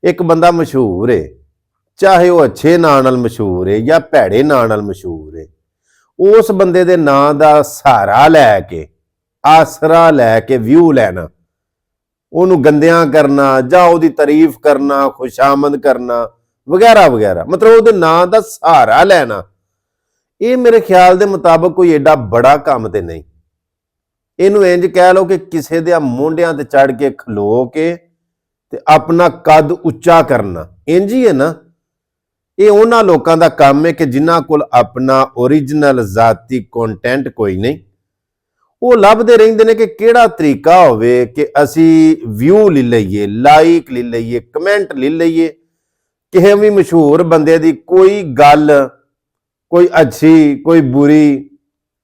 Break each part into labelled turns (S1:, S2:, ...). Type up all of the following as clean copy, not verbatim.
S1: एक बंदा मशहूर है, चाहे वह अच्छे नां नाल मशहूर है या भैड़े नां नाल मशहूर है, उस बंदे दे नां दा सहारा लैके आसरा लैके व्यू लैना, ਉਹਨੂੰ ਗੰਦਿਆਂ करना ਜਾਂ ਉਹਦੀ तारीफ करना, खुशामद करना वगैरह वगैरह, मतलब ਉਹਦੇ ਨਾਂ ਦਾ सहारा ਲੈਣਾ, ਇਹ ਮੇਰੇ ਖਿਆਲ ਦੇ ਮੁਤਾਬਕ ਕੋਈ ਏਡਾ ਬੜਾ ਕੰਮ ਤੇ ਨਹੀਂ। ਇਹਨੂੰ ਇੰਜ ਕਹਿ ਲਓ ਕਿ ਕਿਸੇ ਦੇ ਮੋਢਿਆਂ ਤੇ ਚੜ ਕੇ ਖਲੋ ਕੇ ਤੇ ਆਪਣਾ ਕੱਦ ਉੱਚਾ ਕਰਨਾ, ਇੰਜ ਹੀ ਹੈ ਨਾ। ਇਹ ਉਹਨਾਂ ਲੋਕਾਂ ਦਾ ਕੰਮ ਹੈ ਕਿ ਜਿਨ੍ਹਾਂ ਕੋਲ ਆਪਣਾ ਓਰੀਜਨਲ ਜ਼ਾਤੀ ਕੰਟੈਂਟ ਕੋਈ ਨਹੀਂ, ਉਹ ਲੱਭਦੇ ਰਹਿੰਦੇ ਨੇ ਕਿ ਕਿਹੜਾ ਤਰੀਕਾ ਹੋਵੇ ਕਿ ਅਸੀਂ ਵਿਊ ਲੈ ਲਈਏ, ਲਾਈਕ ਲੈ ਲਈਏ, ਕਮੈਂਟ ਲੈ ਲਈਏ। ਕਿਸੇ ਵੀ ਮਸ਼ਹੂਰ ਬੰਦੇ ਦੀ ਕੋਈ ਗੱਲ, ਕੋਈ ਅੱਛੀ ਕੋਈ ਬੁਰੀ,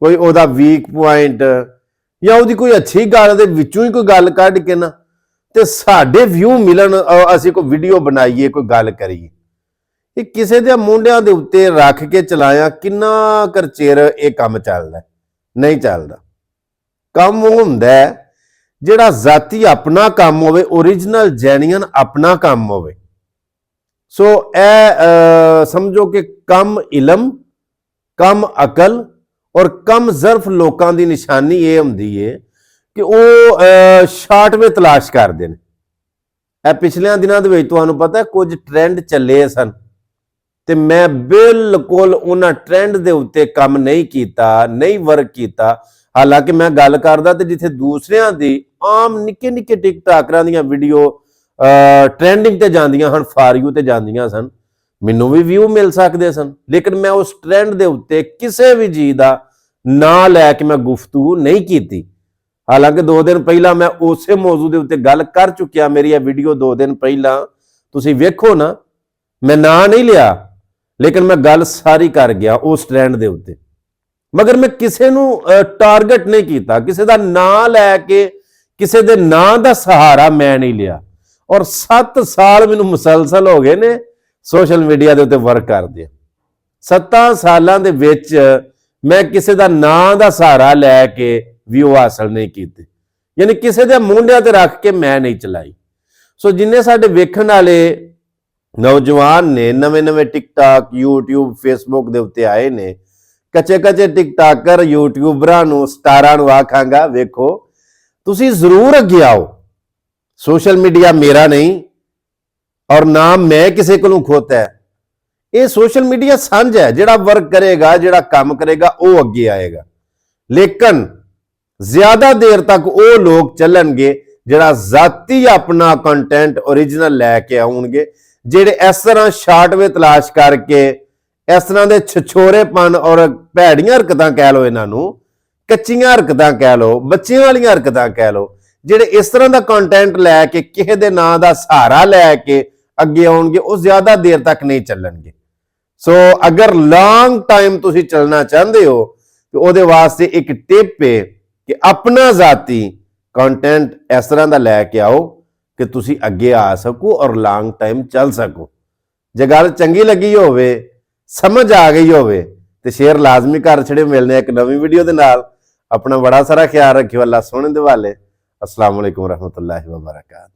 S1: ਕੋਈ ਉਹਦਾ ਵੀਕ ਪੁਆਇੰਟ ਜਾਂ ਉਹਦੀ ਕੋਈ ਅੱਛੀ ਗੱਲ ਦੇ ਵਿੱਚੋਂ ਹੀ ਕੋਈ ਗੱਲ ਕੱਢ ਕੇ ਨਾ ਤੇ ਸਾਡੇ ਵਿਊ ਮਿਲਣ, ਅਸੀਂ ਕੋਈ ਵੀਡੀਓ ਬਣਾਈਏ, ਕੋਈ ਗੱਲ ਕਰੀਏ। ਇਹ ਕਿਸੇ ਦੇ ਮੁੰਡਿਆਂ ਦੇ ਉੱਤੇ ਰੱਖ ਕੇ ਚਲਾਇਆ ਕਿੰਨਾ ਕਰ ਚਿਰ ਇਹ ਕੰਮ ਚੱਲਦਾ? ਨਹੀਂ ਚੱਲਦਾ। ਕੰਮ ਉਹ ਹੁੰਦਾ ਜਿਹੜਾ ਜ਼ਾਤੀ ਆਪਣਾ ਕੰਮ ਹੋਵੇ, ਓਰੀਜਨਲ ਜੈਨੂਇਨ ਆਪਣਾ ਕੰਮ ਹੋਵੇ। ਸੋ ਇਹ ਸਮਝੋ ਕਿ ਕਮ ਇਲਮ, ਕਮ ਅਕਲ ਔਰ ਕਮ ਜ਼ਰਫ ਲੋਕਾਂ ਦੀ ਨਿਸ਼ਾਨੀ ਇਹ ਹੁੰਦੀ ਹੈ ਕਿ ਉਹ ਸ਼ਾਰਟਵੇ ਤਲਾਸ਼ ਕਰਦੇ ਨੇ। ਇਹ ਪਿਛਲਿਆਂ ਦਿਨਾਂ ਦੇ ਵਿੱਚ ਤੁਹਾਨੂੰ ਪਤਾ ਕੁਝ ਟ੍ਰੈਂਡ ਚੱਲੇ ਸਨ ਤੇ ਮੈਂ ਬਿਲਕੁਲ ਉਹਨਾਂ ਟ੍ਰੈਂਡ ਦੇ ਉੱਤੇ ਕੰਮ ਨਹੀਂ ਕੀਤਾ, ਨਹੀਂ ਵਰਕ ਕੀਤਾ। ਹਾਲਾਂਕਿ ਮੈਂ ਗੱਲ ਕਰਦਾ ਤੇ ਜਿੱਥੇ ਦੂਸਰਿਆਂ ਦੀ ਆਮ ਨਿੱਕੇ ਨਿੱਕੇ ਟਿਕਟਾਕਰਾਂ ਦੀਆਂ ਵੀਡੀਓ ਟ੍ਰੈਂਡਿੰਗ ਤੇ ਜਾਂਦੀਆਂ ਹਨ, ਫਾਰ ਯੂ ਤੇ ਜਾਂਦੀਆਂ ਸਨ, ਮੈਨੂੰ ਵੀ ਵਿਊ ਮਿਲ ਸਕਦੇ ਸਨ, ਲੇਕਿਨ ਮੈਂ ਉਸ ਟ੍ਰੈਂਡ ਦੇ ਉੱਤੇ ਕਿਸੇ ਵੀ ਚੀਜ਼ ਦਾ ਨਾਂ ਲੈ ਕੇ ਮੈਂ ਗੁਫ਼ਤਗੂ ਨਹੀਂ ਕੀਤੀ। ਹਾਲਾਂਕਿ 2 ਦਿਨ ਪਹਿਲਾਂ ਮੈਂ ਉਸੇ ਮੌਜੂ ਦੇ ਉੱਤੇ ਗੱਲ ਕਰ ਚੁੱਕਿਆ, ਮੇਰੀ ਇਹ ਵੀਡੀਓ 2 ਦਿਨ ਪਹਿਲਾਂ ਤੁਸੀਂ ਵੇਖੋ ਨਾ, ਮੈਂ ਨਾਂ ਨਹੀਂ ਲਿਆ ਲੇਕਿਨ ਮੈਂ ਗੱਲ ਸਾਰੀ ਕਰ ਗਿਆ ਉਸ ਟ੍ਰੈਂਡ ਦੇ ਉੱਤੇ। ਮਗਰ ਮੈਂ ਕਿਸੇ ਨੂੰ ਟਾਰਗੇਟ ਨਹੀਂ ਕੀਤਾ, ਕਿਸੇ ਦਾ ਨਾਂ ਲੈ ਕੇ, ਕਿਸੇ ਦੇ ਨਾਂ ਦਾ ਸਹਾਰਾ ਮੈਂ ਨਹੀਂ ਲਿਆ। ਔਰ 7 ਸਾਲ ਮੈਨੂੰ ਮੁਸਲਸਲ ਹੋ ਗਏ ਨੇ ਸੋਸ਼ਲ ਮੀਡੀਆ ਦੇ ਉੱਤੇ ਵਰਕ ਕਰਦੇ। 7 ਸਾਲਾਂ ਦੇ ਵਿੱਚ ਮੈਂ ਕਿਸੇ ਦਾ ਨਾਂ ਦਾ ਸਹਾਰਾ ਲੈ ਕੇ ਵਿਊ ਹਾਸਲ ਨਹੀਂ ਕੀਤੇ, ਯਾਨੀ ਕਿਸੇ ਦੇ ਮੁੰਡਿਆਂ ਤੇ ਰੱਖ ਕੇ ਮੈਂ ਨਹੀਂ ਚਲਾਈ। ਸੋ ਜਿੰਨੇ ਸਾਡੇ ਵੇਖਣ ਵਾਲੇ ਨੌਜਵਾਨ ਨੇ, ਨਵੇਂ ਟਿਕਟਾਕ, YouTube, Facebook ਦੇ ਉੱਤੇ ਆਏ ਨੇ, ਕੱਚੇ ਟਿਕਟਾਕਰ ਯੂਟਿਊਬਰਾਂ ਨੂੰ, ਸਟਾਰਾਂ ਨੂੰ ਆਖਾਂਗਾ, ਵੇਖੋ ਤੁਸੀਂ ਜ਼ਰੂਰ ਅੱਗੇ ਆਓ। ਸੋਸ਼ਲ ਮੀਡੀਆ ਮੇਰਾ ਨਹੀਂ ਔਰ ਨਾ ਮੈਂ ਕਿਸੇ ਕੋਲੋਂ ਖੋਤਾ ਹੈ। ਇਹ ਸੋਸ਼ਲ ਮੀਡੀਆ ਸਾਂਝਾ ਹੈ, ਜਿਹੜਾ ਵਰਕ ਕਰੇਗਾ, ਜਿਹੜਾ ਕੰਮ ਕਰੇਗਾ ਉਹ ਅੱਗੇ ਆਏਗਾ। ਲੇਕਿਨ ਜ਼ਿਆਦਾ ਦੇਰ ਤੱਕ ਉਹ ਲੋਕ ਚੱਲਣਗੇ ਜਿਹੜਾ ਜ਼ਾਤੀ ਆਪਣਾ ਕੰਟੈਂਟ ਓਰੀਜਨਲ ਲੈ ਕੇ ਆਉਣਗੇ, ਜਿਹੜੇ ਇਸ ਤਰ੍ਹਾਂ ਸ਼ਾਰਟਵੇ ਤਲਾਸ਼ ਕਰਕੇ, ਇਸ ਤਰ੍ਹਾਂ ਦੇ ਛਛੋਰੇਪਨ ਔਰ ਭੈੜੀਆਂ ਹਰਕਤਾਂ ਕਹਿ ਲਓ, ਇਹਨਾਂ ਨੂੰ ਕੱਚੀਆਂ ਹਰਕਤਾਂ ਕਹਿ ਲਓ, ਬੱਚਿਆਂ ਵਾਲੀਆਂ ਹਰਕਤਾਂ ਕਹਿ ਲਓ, ਜਿਹੜੇ ਇਸ ਤਰ੍ਹਾਂ ਦਾ ਕੰਟੈਂਟ ਲੈ ਕੇ ਕਿਸੇ ਦੇ ਨਾਂ ਦਾ ਸਹਾਰਾ ਲੈ ਕੇ ਅੱਗੇ ਆਉਣਗੇ, ਉਹ ਜ਼ਿਆਦਾ ਦੇਰ ਤੱਕ ਨਹੀਂ ਚੱਲਣਗੇ। ਸੋ ਅਗਰ ਲੌਂਗ ਟਾਈਮ ਤੁਸੀਂ ਚੱਲਣਾ ਚਾਹੁੰਦੇ ਹੋ ਤੇ ਉਹਦੇ ਵਾਸਤੇ ਇੱਕ ਟਿਪ ਹੈ ਕਿ ਆਪਣਾ ਜ਼ਾਤੀ ਕੰਟੈਂਟ ਇਸ ਤਰ੍ਹਾਂ ਦਾ ਲੈ ਕੇ ਆਓ ਕਿ ਤੁਸੀਂ ਅੱਗੇ ਆ ਸਕੋ ਔਰ ਲੌਂਗ ਟਾਈਮ ਚੱਲ ਸਕੋ। ਜੇ ਗੱਲ ਚੰਗੀ ਲੱਗੀ ਹੋਵੇ, ਸਮਝ ਆ ਗਈ ਹੋਵੇ ਤੇ ਸ਼ੇਅਰ ਲਾਜ਼ਮੀ ਕਰ ਛੜੇ। ਮਿਲਨੇ ਇੱਕ ਨਵੀਂ ਵੀਡੀਓ ਦੇ ਨਾਲ। ਆਪਣਾ ਬੜਾ ਸਾਰਾ ਖਿਆਲ ਰੱਖਿਓ। ਅੱਲਾ ਸੋਹਣੇ ਦਿਵਾਲੇ। अस्सलाम वालेकुम रहमतुल्लाहि व बरकातहू।